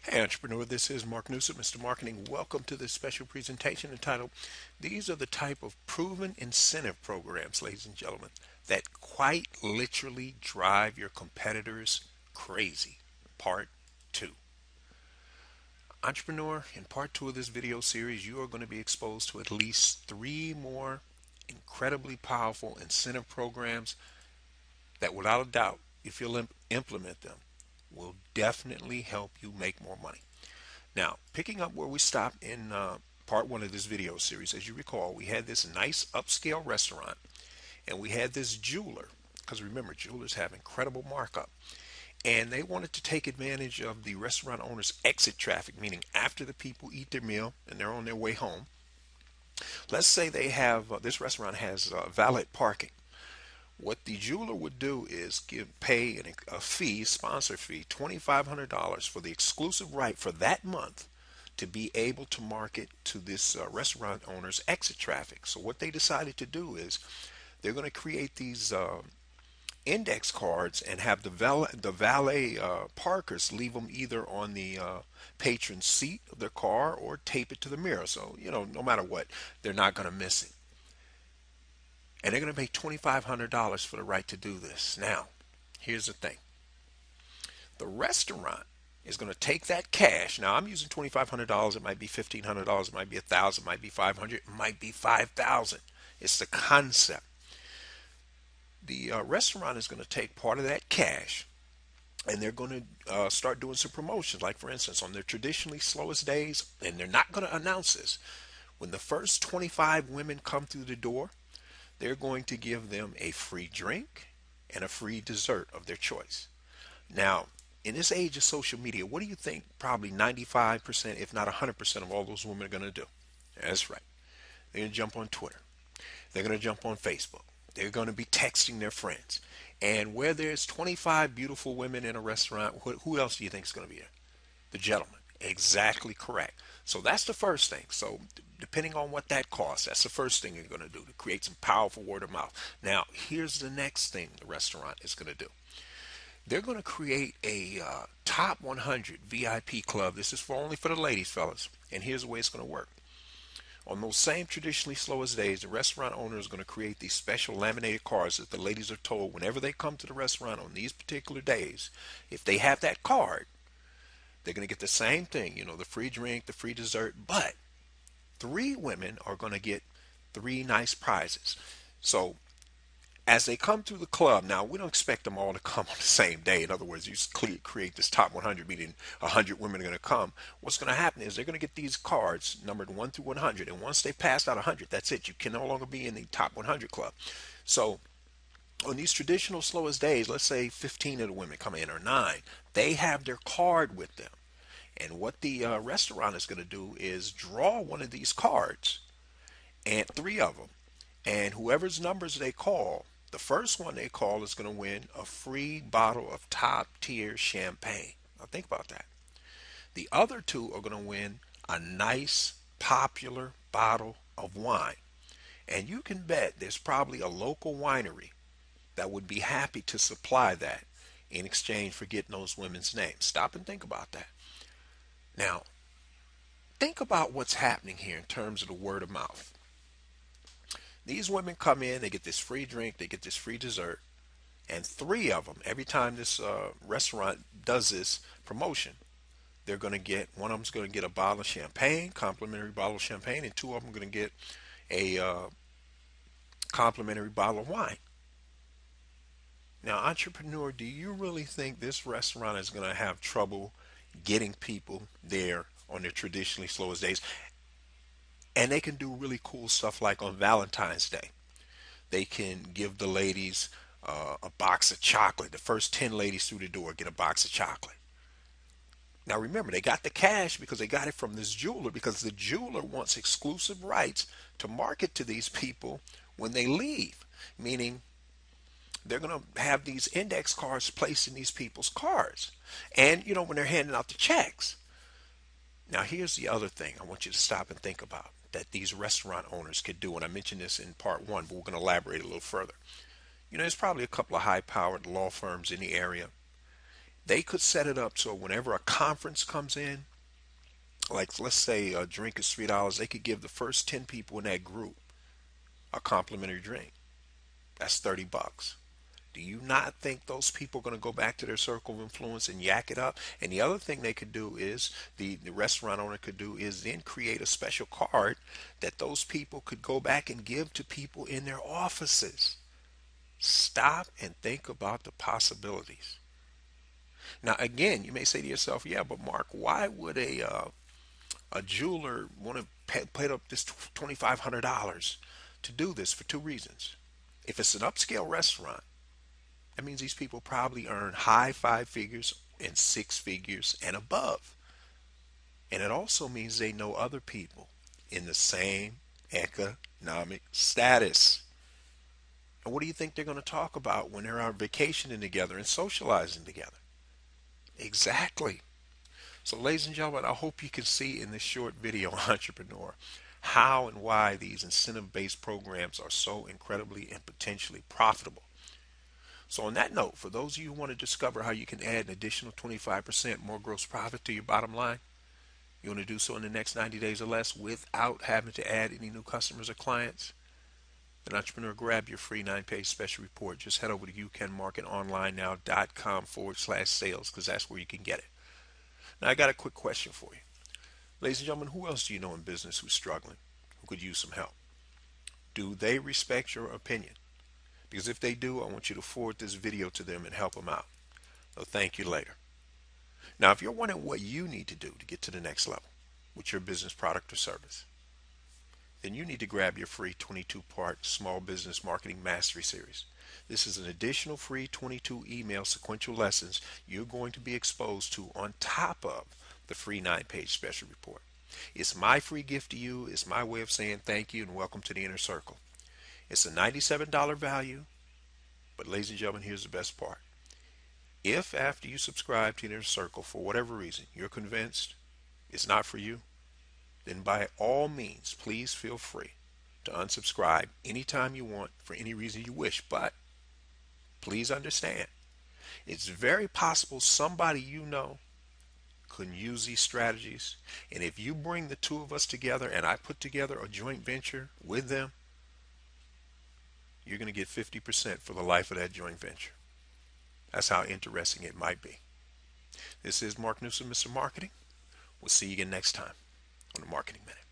Hey, entrepreneur, this is Mark Newsom, Mr. Marketing. Welcome to this special presentation entitled These Are the Type of Proven Incentive Programs, ladies and gentlemen, that quite literally drive your competitors crazy. Part 2. Entrepreneur, in part 2 of this video series, you are going to be exposed to at least 3 more incredibly powerful incentive programs that, without a doubt, if you'll implement them, will definitely help you make more money. Now, picking up where we stopped in part 1 of this video series, as you recall, we had this nice upscale restaurant and we had this jeweler, because remember, jewelers have incredible markup. And they wanted to take advantage of the restaurant owner's exit traffic, meaning after the people eat their meal and they're on their way home. Let's say they have this restaurant has valet parking. What the jeweler would do is pay a fee, sponsor fee, $2,500 for the exclusive right for that month to be able to market to this restaurant owner's exit traffic. So what they decided to do is they're going to create these index cards and have the valet parkers leave them either on the patron seat of their car or tape it to the mirror. So, no matter what, they're not going to miss it. And they're going to pay $2,500 for the right to do this. Now, here's the thing. The restaurant is going to take that cash. Now, I'm using $2,500. It might be $1,500. It might be 1,000. It might be 500. It might be 5,000. It's the concept. The restaurant is going to take part of that cash and they're going to start doing some promotions. Like, for instance, on their traditionally slowest days, and they're not going to announce this, when the first 25 women come through the door, they're going to give them a free drink and a free dessert of their choice. Now, in this age of social media, what do you think probably 95%, if not 100% of all those women are going to do? That's right. They're going to jump on Twitter. They're going to jump on Facebook. They're going to be texting their friends. And where there's 25 beautiful women in a restaurant, who else do you think is going to be there? The gentleman. Exactly correct. So that's the first thing. So depending on what that costs, that's the first thing you're going to do to create some powerful word of mouth. Now, here's the next thing the restaurant is going to do. They're going to create a top 100 VIP club. This is only for the ladies, fellas. And here's the way it's going to work. On those same traditionally slowest days, the restaurant owner is going to create these special laminated cards that the ladies are told whenever they come to the restaurant on these particular days, if they have that card, they're going to get the same thing, the free drink, the free dessert, but 3 women are going to get 3 nice prizes. So as they come through the club, now we don't expect them all to come on the same day. In other words, you create this top 100, meaning 100 women are going to come. What's going to happen is they're going to get these cards numbered 1 through 100, and once they pass out 100, that's it. You can no longer be in the top 100 club. So on these traditional slowest days, let's say 15 of the women come in or 9, they have their card with them. And what the restaurant is going to do is draw one of these cards, and 3 of them. And whoever's numbers they call, the first one they call is going to win a free bottle of top tier champagne. Now think about that. The other 2 are going to win a nice popular bottle of wine. And you can bet there's probably a local winery that would be happy to supply that in exchange for getting those women's names. Stop and think about that. Now, think about what's happening here in terms of the word of mouth. These women come in, they get this free drink, they get this free dessert, and 3 of them, every time this restaurant does this promotion, they're going to get, one of them's going to get a bottle of champagne, complimentary bottle of champagne, and 2 of them are going to get a complimentary bottle of wine. Now, entrepreneur, do you really think this restaurant is going to have trouble getting people there on their traditionally slowest days? And they can do really cool stuff like on Valentine's Day. They can give the ladies a box of chocolate. The first 10 ladies through the door get a box of chocolate. Now remember, they got the cash because they got it from this jeweler, because the jeweler wants exclusive rights to market to these people when they leave. Meaning they're going to have these index cards placed in these people's cars. And, when they're handing out the checks. Now, here's the other thing I want you to stop and think about that these restaurant owners could do. And I mentioned this in part 1, but we're going to elaborate a little further. There's probably a couple of high-powered law firms in the area. They could set it up so whenever a conference comes in, like let's say a drink is $3, they could give the first 10 people in that group a complimentary drink. That's $30. Do you not think those people are going to go back to their circle of influence and yak it up? And the other thing they could do is the restaurant owner could do is then create a special card that those people could go back and give to people in their offices. Stop and think about the possibilities. Now, again, you may say to yourself, "Yeah, but Mark, why would a jeweler want to pay up this $2,500 to do this?" For two reasons. If it's an upscale restaurant, that means these people probably earn high five figures and six figures and above. And it also means they know other people in the same economic status. And what do you think they're going to talk about when they're out vacationing together and socializing together? Exactly. So, ladies and gentlemen, I hope you can see in this short video, entrepreneur, how and why these incentive-based programs are so incredibly and potentially profitable. So on that note, for those of you who want to discover how you can add an additional 25% more gross profit to your bottom line, you want to do so in the next 90 days or less without having to add any new customers or clients, then entrepreneur, grab your free 9-page special report. Just head over to youcanmarketonlinenow.com/sales because that's where you can get it. Now I got a quick question for you. Ladies and gentlemen, who else do you know in business who's struggling, who could use some help? Do they respect your opinion? Because if they do, I want you to forward this video to them and help them out. They'll thank you later. Now, if you're wondering what you need to do to get to the next level with your business product or service, then you need to grab your free 22-part Small Business Marketing Mastery Series. This is an additional free 22 email sequential lessons you're going to be exposed to on top of the free 9-page special report. It's my free gift to you. It's my way of saying thank you and welcome to the inner circle. It's a $97 value, but ladies and gentlemen, here's the best part. If after you subscribe to the inner circle, for whatever reason, you're convinced it's not for you, then by all means, please feel free to unsubscribe anytime you want for any reason you wish. But please understand, it's very possible somebody you know could use these strategies. And if you bring the two of us together and I put together a joint venture with them, you're going to get 50% for the life of that joint venture. That's how interesting it might be. This is Mark Newsom, Mr. Marketing. We'll see you again next time on the Marketing Minute.